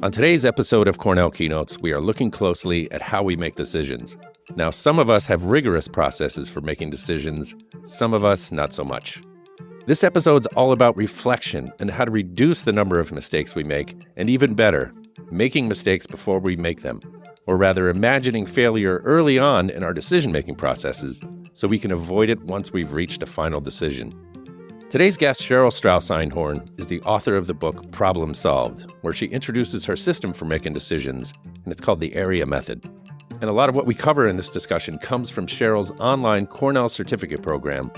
On today's episode of Cornell Keynotes, we are looking closely at how we make decisions. Now, some of us have rigorous processes for making decisions, some of us not so much. This episode's all about reflection and how to reduce the number of mistakes we make, and even better, making mistakes before we make them, or rather imagining failure early on in our decision-making processes so we can avoid it once we've reached a final decision. Today's guest, Cheryl Strauss-Einhorn, is the author of the book Problem Solved, where she introduces her system for making decisions, and it's called the AREA method. And a lot of what we cover in this discussion comes from Cheryl's online Cornell certificate program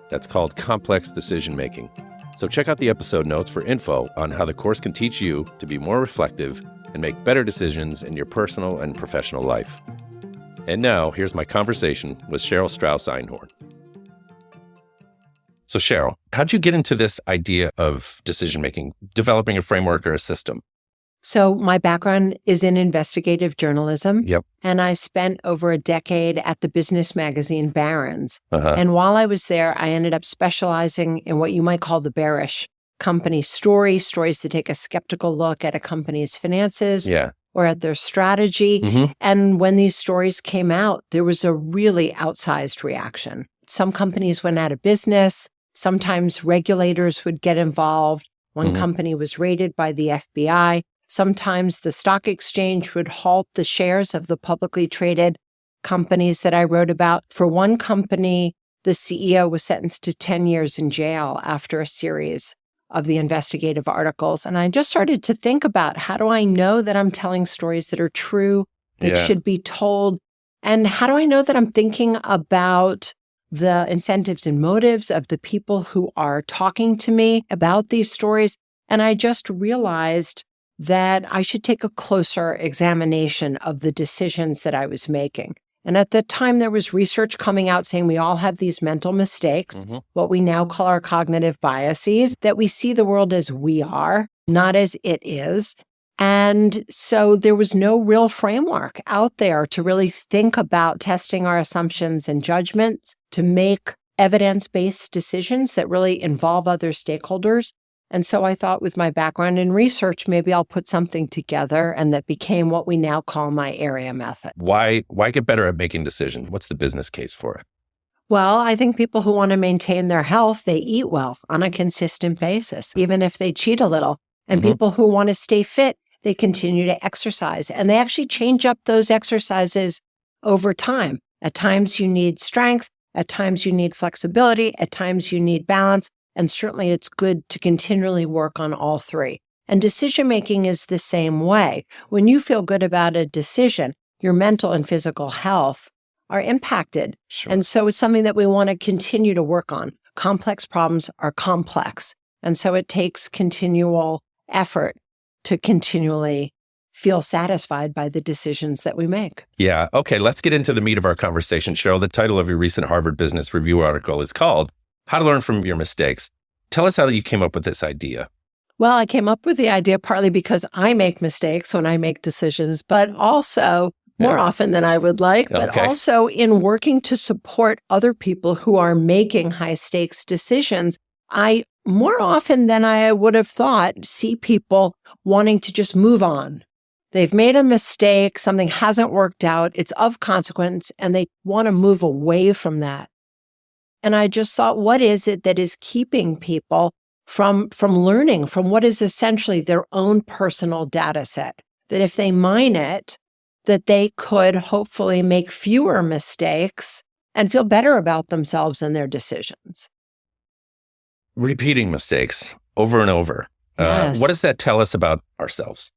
that's called Complex Decision Making. So check out the episode notes for info on how the course can teach you to be more reflective and make better decisions in your personal and professional life. And now, here's my conversation with Cheryl Strauss-Einhorn. So Cheryl, how'd you get into this idea of decision-making, developing a framework or a system? So my background is in investigative journalism. Yep. And I spent over a decade at the business magazine Barron's. And while I was there, I ended up specializing in what you might call the bearish company stories that take a skeptical look at a company's finances or at their strategy. And when these stories came out, there was a really outsized reaction. Some companies went out of business. Sometimes regulators would get involved. One company was raided by the FBI. Sometimes the stock exchange would halt the shares of the publicly traded companies that I wrote about. For one company, the CEO was sentenced to 10 years in jail after a series of the investigative articles. And I just started to think about, how do I know that I'm telling stories that are true, that should be told? And how do I know that I'm thinking about the incentives and motives of the people who are talking to me about these stories? And I just realized that I should take a closer examination of the decisions that I was making. And at the time, there was research coming out saying we all have these mental mistakes, what we now call our cognitive biases, that we see the world as we are, not as it is. And so there was no real framework out there to really think about testing our assumptions and judgments, to make evidence-based decisions that really involve other stakeholders. And so I thought, with my background in research, maybe I'll put something together, and that became what we now call my AREA method. Why get better at making decisions? What's the business case for it? Well, I think people who want to maintain their health, they eat well on a consistent basis, even if they cheat a little. And people who want to stay fit, they continue to exercise. And they actually change up those exercises over time. At times you need strength, at times you need flexibility, at times you need balance. And certainly it's good to continually work on all three. And decision-making is the same way. When you feel good about a decision, your mental and physical health are impacted. Sure. And so it's something that we want to continue to work on. Complex problems are complex. And so it takes continual effort to continually feel satisfied by the decisions that we make. Yeah. Okay, let's get into the meat of our conversation, Cheryl. The title of your recent Harvard Business Review article is called How to Learn from Your Mistakes. Tell us how you came up with this idea. Well, I came up with the idea partly because I make mistakes when I make decisions, but also more often than I would like, but also in working to support other people who are making high stakes decisions. I, more often than I would have thought, see people wanting to just move on. They've made a mistake, something hasn't worked out, it's of consequence, and they want to move away from that. And I just thought, what is it that is keeping people from learning from what is essentially their own personal data set? That if they mine it, that they could hopefully make fewer mistakes and feel better about themselves and their decisions. Repeating mistakes over and over. Yes. What does that tell us about ourselves?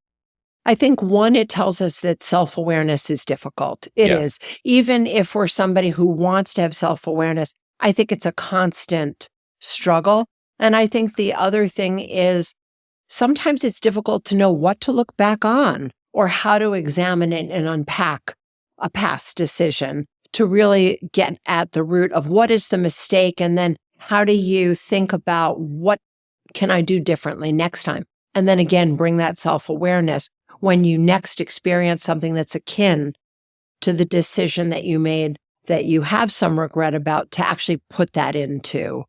I think, one, it tells us that self-awareness is difficult. It is. Even if we're somebody who wants to have self-awareness, I think it's a constant struggle. And I think the other thing is sometimes it's difficult to know what to look back on or how to examine it and unpack a past decision to really get at the root of what is the mistake, and then how do you think about what can I do differently next time? And then again, bring that self-awareness when you next experience something that's akin to the decision that you made that you have some regret about, to actually put that into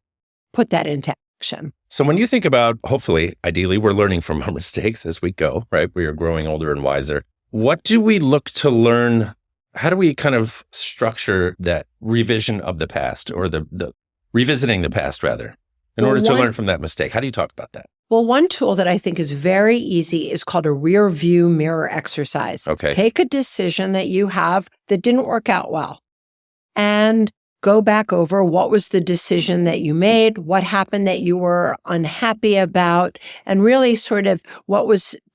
action. So when you think about, hopefully, ideally, we're learning from our mistakes as we go, right? We are growing older and wiser. What do we look to learn? How do we kind of structure that revision of the past, or the revisiting the past, rather, in order to learn from that mistake? How do you talk about that? Well, one tool that I think is very easy is called a rear view mirror exercise. Okay. Take a decision that you have that didn't work out well and go back over what was the decision that you made, what happened that you were unhappy about, and really sort of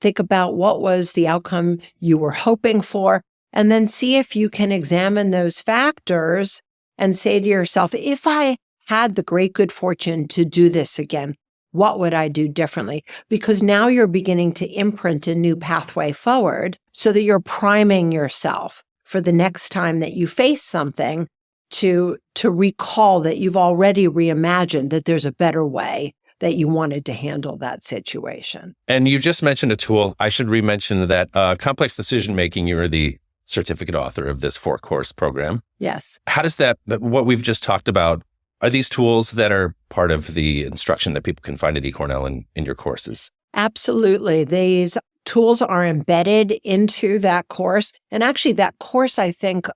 think about what was the outcome you were hoping for, and then see if you can examine those factors and say to yourself, if I had the great good fortune to do this again, what would I do differently? Because now you're beginning to imprint a new pathway forward so that you're priming yourself for the next time that you face something to recall that you've already reimagined that there's a better way that you wanted to handle that situation. And you just mentioned a tool. I should re-mention that complex decision making, you're the certificate author of this 4-course program. Yes. How does what we've just talked about, are these tools that are part of the instruction that people can find at eCornell in your courses? Absolutely. These tools are embedded into that course. And actually, that course, I think,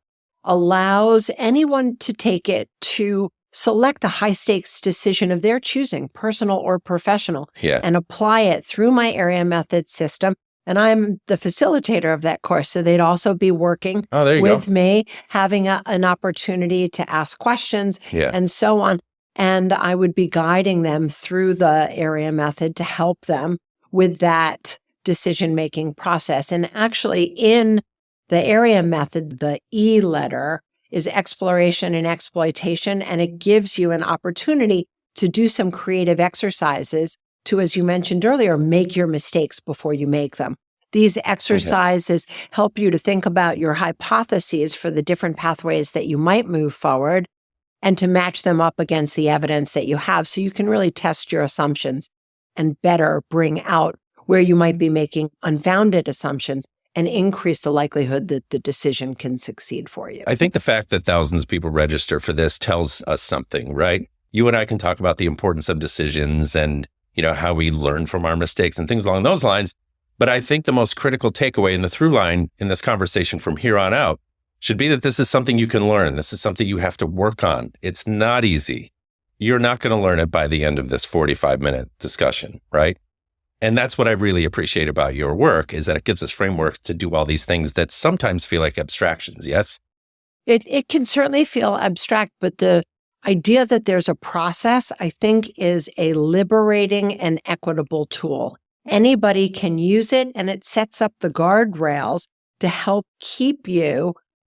allows anyone to take it to select a high-stakes decision of their choosing, personal or professional, and apply it through my area method system. And I'm the facilitator of that course. So they'd also be working with me, having an opportunity to ask questions and so on. And I would be guiding them through the area method to help them with that decision-making process. And actually, in the area method, the E letter is exploration and exploitation, and it gives you an opportunity to do some creative exercises to, as you mentioned earlier, make your mistakes before you make them. These exercises help you to think about your hypotheses for the different pathways that you might move forward and to match them up against the evidence that you have so you can really test your assumptions and better bring out where you might be making unfounded assumptions and increase the likelihood that the decision can succeed for you. I think the fact that thousands of people register for this tells us something, right? You and I can talk about the importance of decisions and, how we learn from our mistakes and things along those lines. But I think the most critical takeaway in the through line in this conversation from here on out should be that this is something you can learn. This is something you have to work on. It's not easy. You're not going to learn it by the end of this 45-minute discussion, right? And that's what I really appreciate about your work, is that it gives us frameworks to do all these things that sometimes feel like abstractions, yes? It can certainly feel abstract, but the idea that there's a process, I think, is a liberating and equitable tool. Anybody can use it, and it sets up the guardrails to help keep you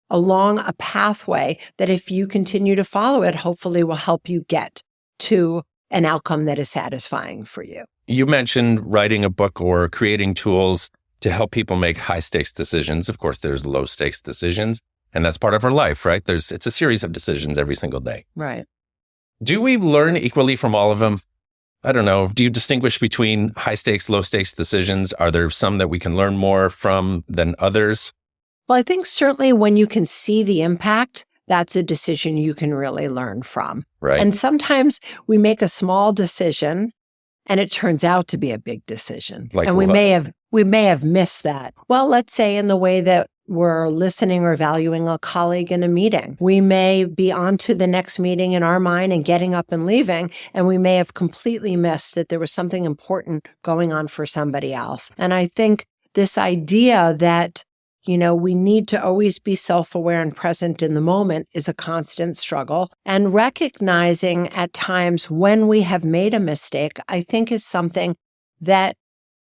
along a pathway that, if you continue to follow it, hopefully will help you get to an outcome that is satisfying for you. You mentioned writing a book or creating tools to help people make high-stakes decisions. Of course, there's low-stakes decisions, and that's part of our life, right? It's a series of decisions every single day. Right. Do we learn equally from all of them? I don't know. Do you distinguish between high-stakes, low-stakes decisions? Are there some that we can learn more from than others? Well, I think certainly when you can see the impact, that's a decision you can really learn from. Right. And sometimes we make a small decision and it turns out to be a big decision. And we may have missed that. Well, let's say in the way that we're listening or valuing a colleague in a meeting. We may be on to the next meeting in our mind and getting up and leaving, and we may have completely missed that there was something important going on for somebody else. And I think this idea that, we need to always be self-aware and present in the moment is a constant struggle. And recognizing at times when we have made a mistake, I think is something that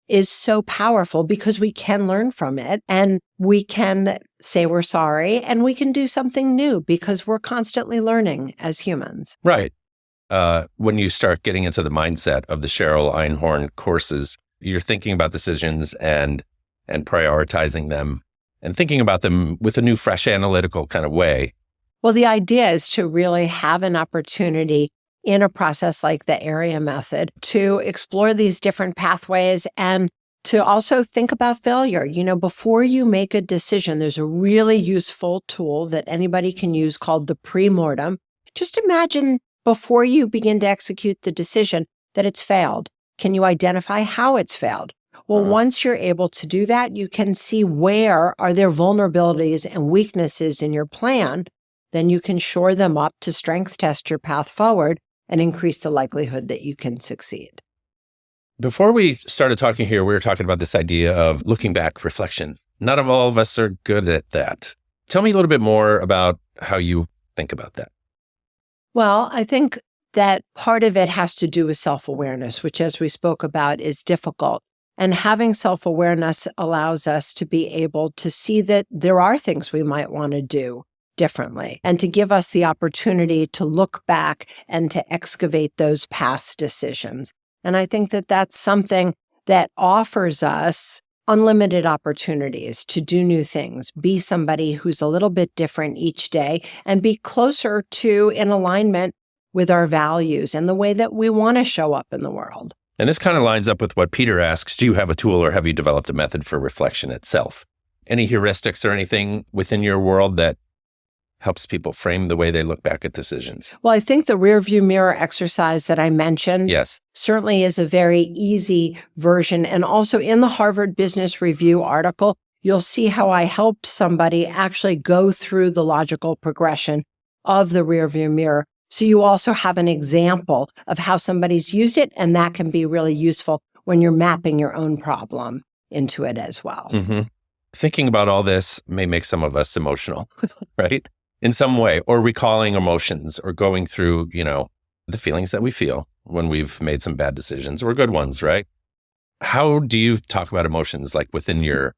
is so powerful because we can learn from it and we can say we're sorry and we can do something new because we're constantly learning as humans. Right. When you start getting into the mindset of the Cheryl Einhorn courses, you're thinking about decisions and prioritizing them and thinking about them with a new, fresh, analytical kind of way. Well, the idea is to really have an opportunity in a process like the area method to explore these different pathways and to also think about failure. Before you make a decision, there's a really useful tool that anybody can use called the pre-mortem. Just imagine before you begin to execute the decision, that it's failed? Can you identify how it's failed? Well, once you're able to do that, you can see where are there vulnerabilities and weaknesses in your plan. Then you can shore them up to strength test your path forward and increase the likelihood that you can succeed. Before we started talking here, we were talking about this idea of looking back, reflection. Not all of us are good at that. Tell me a little bit more about how you think about that. Well, I think that part of it has to do with self-awareness, which, as we spoke about, is difficult. And having self-awareness allows us to be able to see that there are things we might want to do differently and to give us the opportunity to look back and to excavate those past decisions. And I think that that's something that offers us unlimited opportunities to do new things, be somebody who's a little bit different each day, and be closer to in alignment with our values and the way that we want to show up in the world. And this kind of lines up with what Peter asks, do you have a tool or have you developed a method for reflection itself? Any heuristics or anything within your world that helps people frame the way they look back at decisions? Well, I think the rear view mirror exercise that I mentioned certainly is a very easy version. And also in the Harvard Business Review article, you'll see how I helped somebody actually go through the logical progression of the rear view mirror. So you also have an example of how somebody's used it, and that can be really useful when you're mapping your own problem into it as well. Mm-hmm. Thinking about all this may make some of us emotional, right? In some way, or recalling emotions or going through, the feelings that we feel when we've made some bad decisions or good ones, right? How do you talk about emotions like within your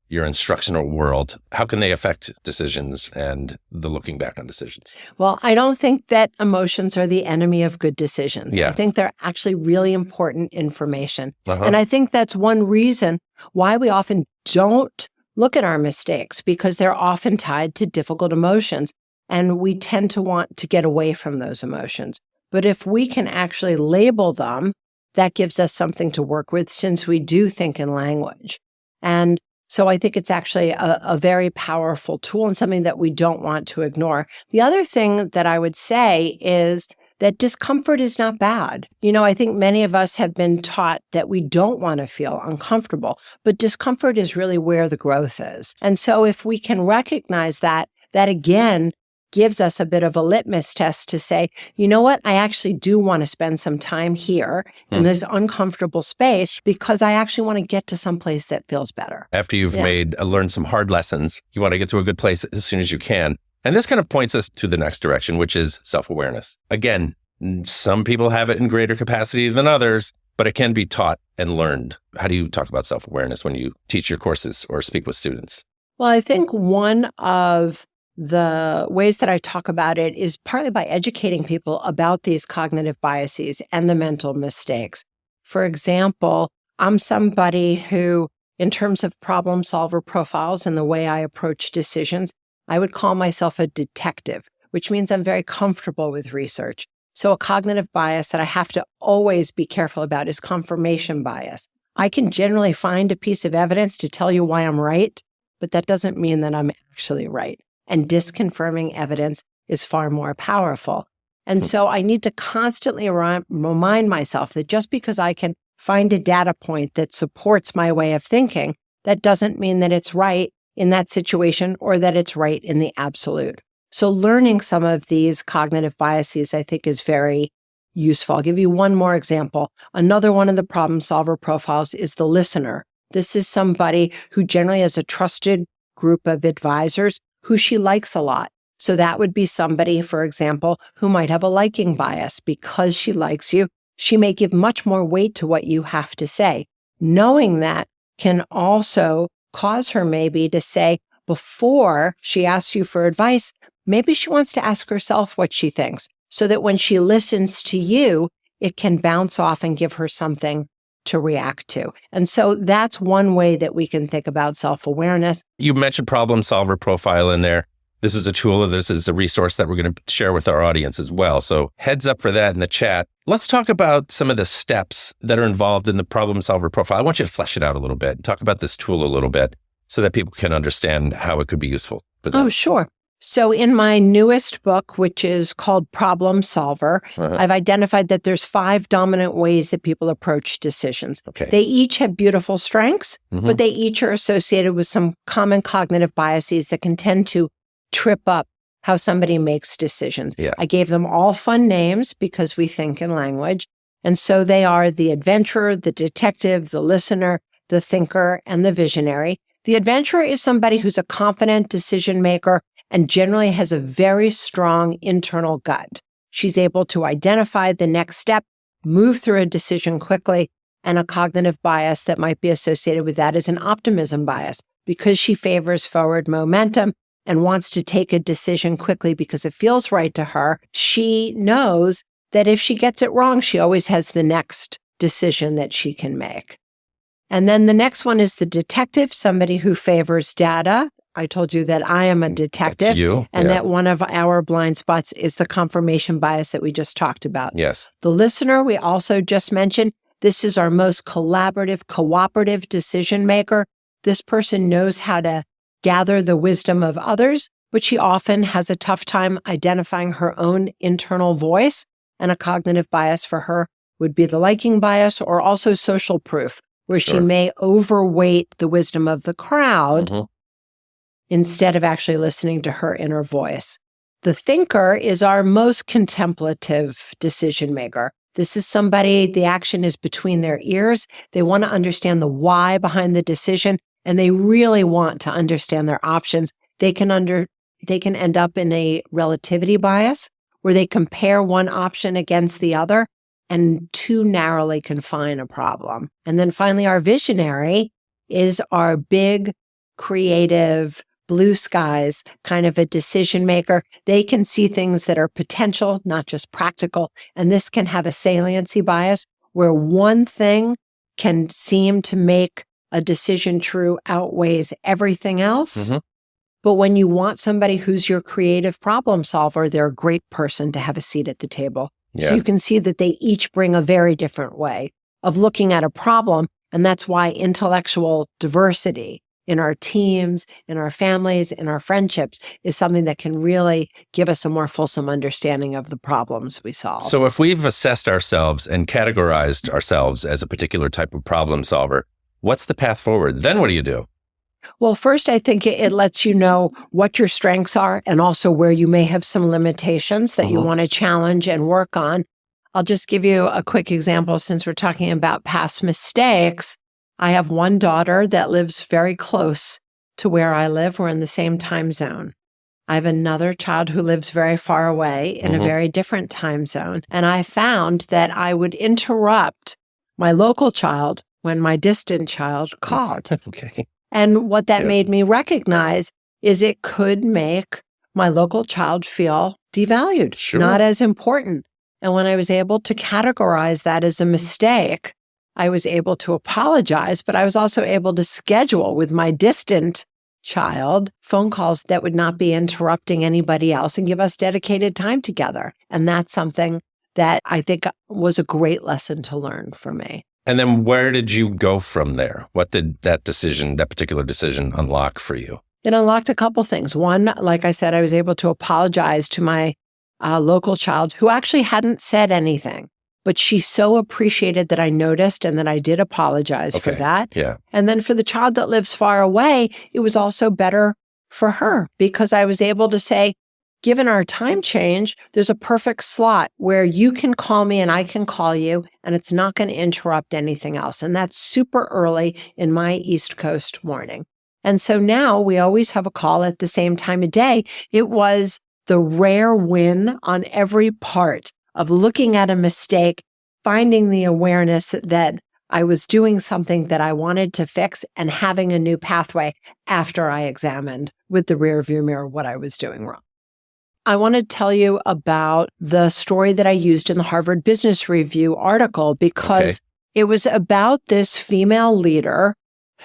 instructional world? How can they affect decisions and the looking back on decisions? Well, I don't think that emotions are the enemy of good decisions. Yeah. I think they're actually really important information. And I think that's one reason why we often don't look at our mistakes, because they're often tied to difficult emotions, and we tend to want to get away from those emotions. But if we can actually label them, that gives us something to work with, since we do think in language. And so I think it's actually a very powerful tool and something that we don't want to ignore. The other thing that I would say is that discomfort is not bad. I think many of us have been taught that we don't want to feel uncomfortable, but discomfort is really where the growth is. And so if we can recognize that again gives us a bit of a litmus test to say, you know what, I actually do want to spend some time here in this uncomfortable space because I actually want to get to some place that feels better. After you've learned some hard lessons, you want to get to a good place as soon as you can. And this kind of points us to the next direction, which is self-awareness. Again, some people have it in greater capacity than others, but it can be taught and learned. How do you talk about self-awareness when you teach your courses or speak with students? Well, I think one of the ways that I talk about it is partly by educating people about these cognitive biases and the mental mistakes. For example, I'm somebody who, in terms of problem solver profiles and the way I approach decisions, I would call myself a detective, which means I'm very comfortable with research. So a cognitive bias that I have to always be careful about is confirmation bias. I can generally find a piece of evidence to tell you why I'm right, but that doesn't mean that I'm actually right. And disconfirming evidence is far more powerful. And so I need to constantly remind myself that just because I can find a data point that supports my way of thinking, that doesn't mean that it's right in that situation or that it's right in the absolute. So learning some of these cognitive biases, I think, is very useful. I'll give you one more example. Another one of the problem solver profiles is the listener. This is somebody who generally has a trusted group of advisors who she likes a lot. So that would be somebody, for example, who might have a liking bias. Because she likes you, she may give much more weight to what you have to say. Knowing that can also cause her maybe to say, before she asks you for advice, maybe she wants to ask herself what she thinks, so that when she listens to you, it can bounce off and give her something to react to. And so that's one way that we can think about self-awareness. You mentioned problem solver profile in there. This is a tool, this is a resource that we're going to share with our audience as well. So heads up for that in the chat. Let's talk about some of the steps that are involved in the problem solver profile. I want you to flesh it out a little bit, talk about this tool a little bit so that people can understand how it could be useful for them. Oh, sure. So in my newest book, which is called Problem Solver, I've identified that there's 5 dominant ways that people approach decisions. Okay. They each have beautiful strengths, but they each are associated with some common cognitive biases that can tend to trip up how somebody makes decisions. Yeah. I gave them all fun names because we think in language. And so they are the adventurer, the detective, the listener, the thinker, and the visionary. The adventurer is somebody who's a confident decision maker and generally has a very strong internal gut. She's able to identify the next step, move through a decision quickly, and a cognitive bias that might be associated with that is an optimism bias. Because she favors forward momentum and wants to take a decision quickly because it feels right to her, she knows that if she gets it wrong, she always has the next decision that she can make. And then the next one is the detective, somebody who favors data. I told you that I am a detective. That's you. And that one of our blind spots is the confirmation bias that we just talked about. Yes. The listener, we also just mentioned, this is our most collaborative, cooperative decision maker. This person knows how to gather the wisdom of others, but she often has a tough time identifying her own internal voice. And a cognitive bias for her would be the liking bias or also social proof, where she may overweight the wisdom of the crowd instead of actually listening to her inner voice. The thinker is our most contemplative decision maker. This is somebody, the action is between their ears. They want to understand the why behind the decision, and they really want to understand their options. They can end up in a relativity bias where they compare one option against the other and too narrowly confine a problem. And then finally, our visionary is our big, creative, blue skies kind of a decision maker. They can see things that are potential, not just practical. And this can have a saliency bias where one thing can seem to make a decision true outweighs everything else. But when you want somebody who's your creative problem solver, they're a great person to have a seat at the table. Yeah. So you can see that they each bring a very different way of looking at a problem. And that's why intellectual diversity in our teams, in our families, in our friendships is something that can really give us a more fulsome understanding of the problems we solve. So if we've assessed ourselves and categorized ourselves as a particular type of problem solver, what's the path forward? Then what do you do? Well, first, I think it lets you know what your strengths are and also where you may have some limitations that you want to challenge and work on. I'll just give you a quick example since we're talking about past mistakes. I have one daughter that lives very close to where I live. We're in the same time zone. I have another child who lives very far away in a very different time zone. And I found that I would interrupt my local child when my distant child called. Okay. And what that made me recognize is it could make my local child feel devalued, not as important. And when I was able to categorize that as a mistake, I was able to apologize, but I was also able to schedule with my distant child phone calls that would not be interrupting anybody else and give us dedicated time together. And that's something that I think was a great lesson to learn for me. And then where did you go from there? What did that particular decision unlock for you? It unlocked a couple things. One, like I said, I was able to apologize to my local child who actually hadn't said anything, but she so appreciated that I noticed and that I did apologize for that. Yeah. And then for the child that lives far away, it was also better for her because I was able to say, given our time change, there's a perfect slot where you can call me and I can call you, and it's not going to interrupt anything else. And that's super early in my East Coast morning. And so now we always have a call at the same time of day. It was the rare win on every part of looking at a mistake, finding the awareness that I was doing something that I wanted to fix and having a new pathway after I examined with the rear view mirror what I was doing wrong. I want to tell you about the story that I used in the Harvard Business Review article because it was about this female leader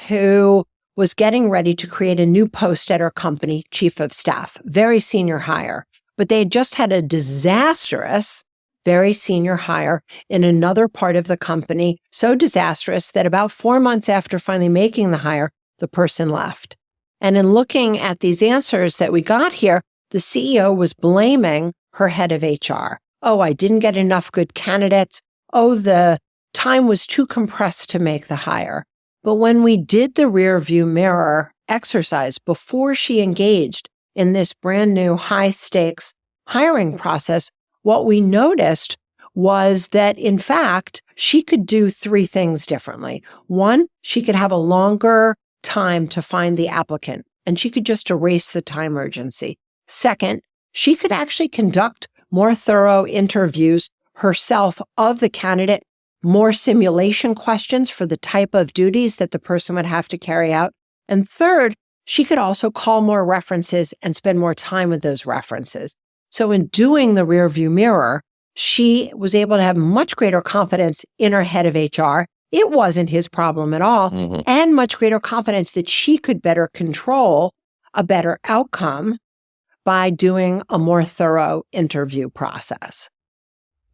who was getting ready to create a new post at her company, chief of staff, very senior hire. But they had just had a disastrous, very senior hire in another part of the company, so disastrous that about 4 months after finally making the hire, the person left. And in looking at these answers that we got here, the CEO was blaming her head of HR. Oh, I didn't get enough good candidates. Oh, the time was too compressed to make the hire. But when we did the rear view mirror exercise before she engaged in this brand new high stakes hiring process, what we noticed was that, in fact, she could do three things differently. One, she could have a longer time to find the applicant, and she could just erase the time urgency. Second, she could actually conduct more thorough interviews herself of the candidate, more simulation questions for the type of duties that the person would have to carry out. And third, she could also call more references and spend more time with those references. So in doing the rear view mirror, she was able to have much greater confidence in her head of HR. It wasn't his problem at all, and much greater confidence that she could better control a better outcome by doing a more thorough interview process.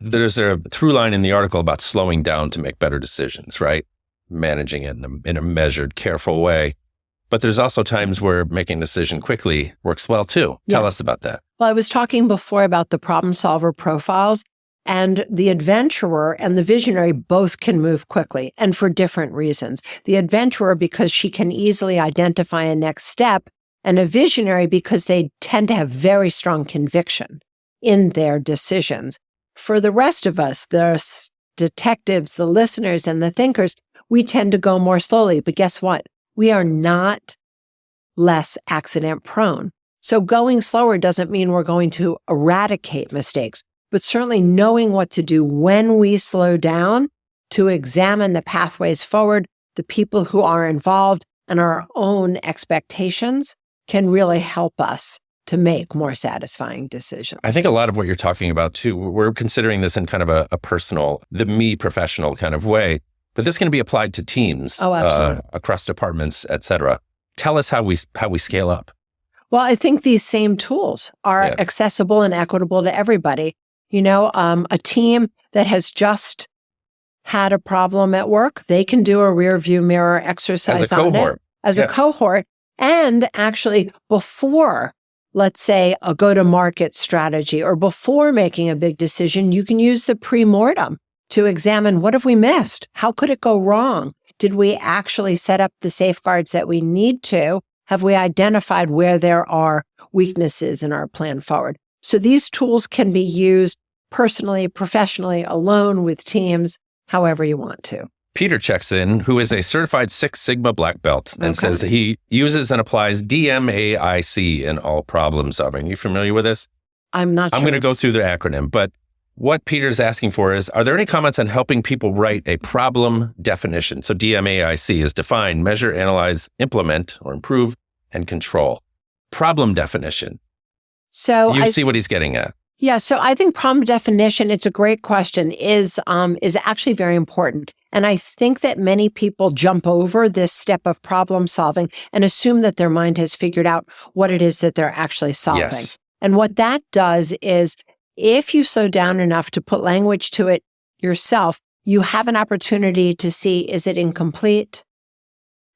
There's a through line in the article about slowing down to make better decisions, right? Managing it in a measured, careful way. But there's also times where making a decision quickly works well too. Tell us about that. Well, I was talking before about the problem solver profiles, and the adventurer and the visionary both can move quickly and for different reasons. The adventurer because she can easily identify a next step, and a visionary because they tend to have very strong conviction in their decisions. For the rest of us, the detectives, the listeners, and the thinkers, we tend to go more slowly. But guess what? We are not less accident prone. So going slower doesn't mean we're going to eradicate mistakes, but certainly knowing what to do when we slow down to examine the pathways forward, the people who are involved, and our own expectations can really help us to make more satisfying decisions. I think a lot of what you're talking about too, we're considering this in kind of a personal, the me professional kind of way, but this can be applied to teams across departments, et cetera. Tell us how we scale up. Well, I think these same tools are accessible and equitable to everybody. You know, a team that has just had a problem at work, they can do a rear view mirror exercise as a cohort. As a cohort. And actually, before, let's say, a go-to-market strategy or before making a big decision, you can use the pre-mortem to examine what have we missed? How could it go wrong? Did we actually set up the safeguards that we need to? Have we identified where there are weaknesses in our plan forward? So these tools can be used personally, professionally, alone, with teams, however you want to. Peter checks in, who is a certified Six Sigma black belt, and says he uses and applies DMAIC in all problem solving. You familiar with this? I'm not sure. I'm going to go through the acronym, but what Peter's asking for is, are there any comments on helping people write a problem definition? So DMAIC is define, measure, analyze, implement, or improve, and control. Problem definition. So you see what he's getting at. Yeah, so I think problem definition, it's a great question, is actually very important. And I think that many people jump over this step of problem solving and assume that their mind has figured out what it is that they're actually solving. Yes. And what that does is, if you slow down enough to put language to it yourself, you have an opportunity to see, is it incomplete?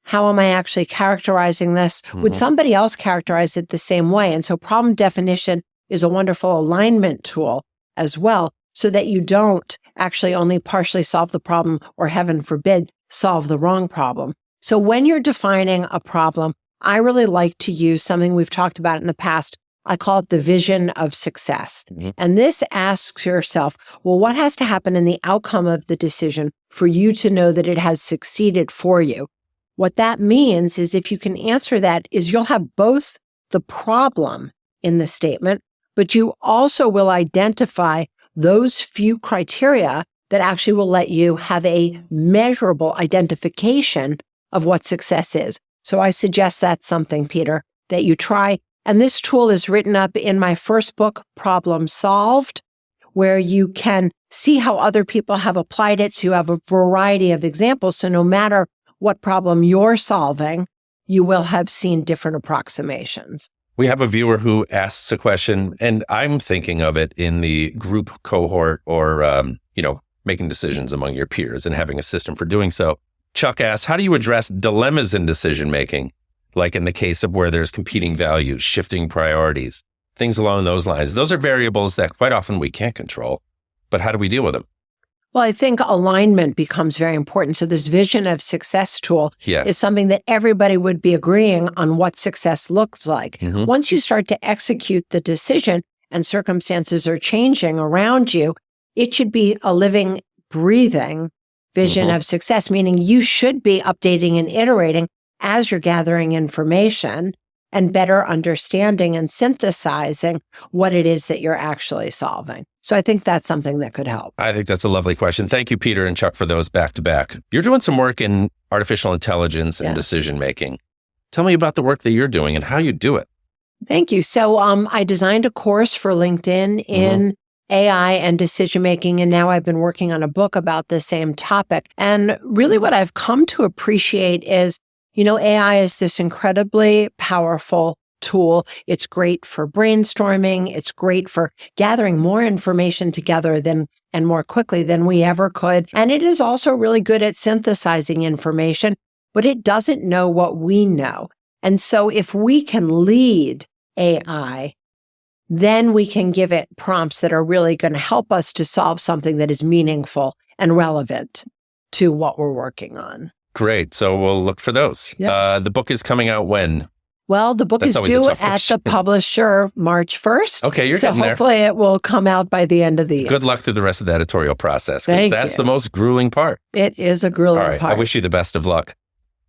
How am I actually characterizing this? Would somebody else characterize it the same way? And so problem definition is a wonderful alignment tool as well, so that you don't actually only partially solve the problem or, heaven forbid, solve the wrong problem. So when you're defining a problem, I really like to use something we've talked about in the past. I call it the vision of success. And this asks yourself, well, what has to happen in the outcome of the decision for you to know that it has succeeded for you? What that means is, if you can answer that, is you'll have both the problem in the statement, but you also will identify those few criteria that actually will let you have a measurable identification of what success is. So I suggest that's something, Peter, that you try. And this tool is written up in my first book, Problem Solved, where you can see how other people have applied it. So you have a variety of examples. So no matter what problem you're solving, you will have seen different approximations. We have a viewer who asks a question, and I'm thinking of it in the group cohort or, making decisions among your peers and having a system for doing so. Chuck asks, how do you address dilemmas in decision making, like in the case of where there's competing values, shifting priorities, things along those lines. Those are variables that quite often we can't control, but how do we deal with them? Well, I think alignment becomes very important. So this vision of success tool is something that everybody would be agreeing on what success looks like. Once you start to execute the decision and circumstances are changing around you, it should be a living, breathing vision of success, meaning you should be updating and iterating as you're gathering information and better understanding and synthesizing what it is that you're actually solving. So I think that's something that could help. I think that's a lovely question. Thank you, Peter and Chuck, for those back to back. You're doing some work in artificial intelligence and decision making. Tell me about the work that you're doing and how you do it. Thank you. So I designed a course for LinkedIn in AI and decision making, and now I've been working on a book about the same topic. And really what I've come to appreciate is, AI is this incredibly powerful tool. It's great for brainstorming. It's great for gathering more information together and more quickly than we ever could. And it is also really good at synthesizing information, but it doesn't know what we know. And so if we can lead AI, then we can give it prompts that are really going to help us to solve something that is meaningful and relevant to what we're working on. Great. So we'll look for those. Yes. The book is coming out when? Well, the book is due at the publisher March 1st. Okay, you're getting there. So hopefully it will come out by the end of the year. Good luck through the rest of the editorial process. Thank That's you. the most grueling part. It is a grueling All right, part. I wish you the best of luck.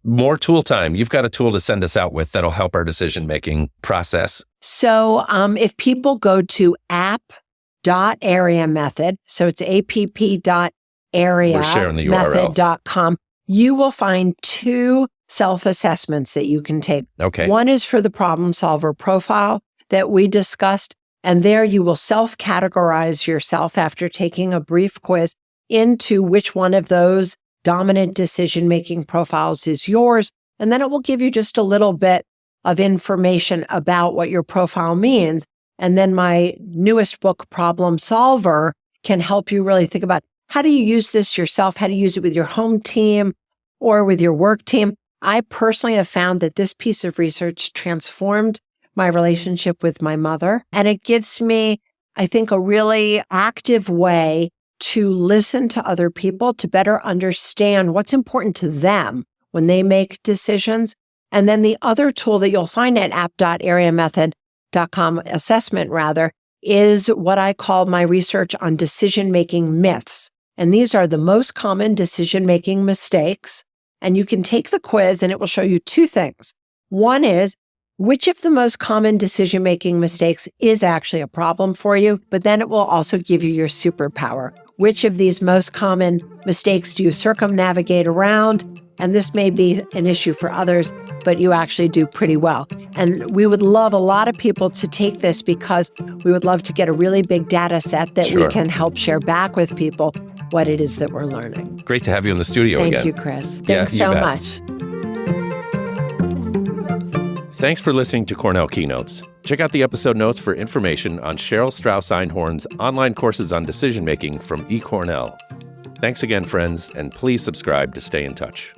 More tool time. You've got a tool to send us out with that'll help our decision-making process. So if people go to app.areamethod, so it's app.areamethod.com, you will find 2 self-assessments that you can take. Okay. One is for the problem solver profile that we discussed, and there you will self-categorize yourself after taking a brief quiz into which one of those dominant decision-making profiles is yours. And then it will give you just a little bit of information about what your profile means. And then my newest book, Problem Solver, can help you really think about how do you use this yourself? How do you use it with your home team or with your work team? I personally have found that this piece of research transformed my relationship with my mother. And it gives me, I think, a really active way to listen to other people, to better understand what's important to them when they make decisions. And then the other tool that you'll find at app.areamethod.com assessment is what I call my research on decision-making myths. And these are the most common decision-making mistakes. And you can take the quiz and it will show you 2 things. One is which of the most common decision-making mistakes is actually a problem for you, but then it will also give you your superpower. Which of these most common mistakes do you circumnavigate around? And this may be an issue for others, but you actually do pretty well. And we would love a lot of people to take this because we would love to get a really big data set that we can help share back with people what it is that we're learning. Great to have you in the studio again. Thank you, Chris. Thanks so much. Thanks for listening to Cornell Keynotes. Check out the episode notes for information on Cheryl Strauss-Einhorn's online courses on decision-making from eCornell. Thanks again, friends, and please subscribe to stay in touch.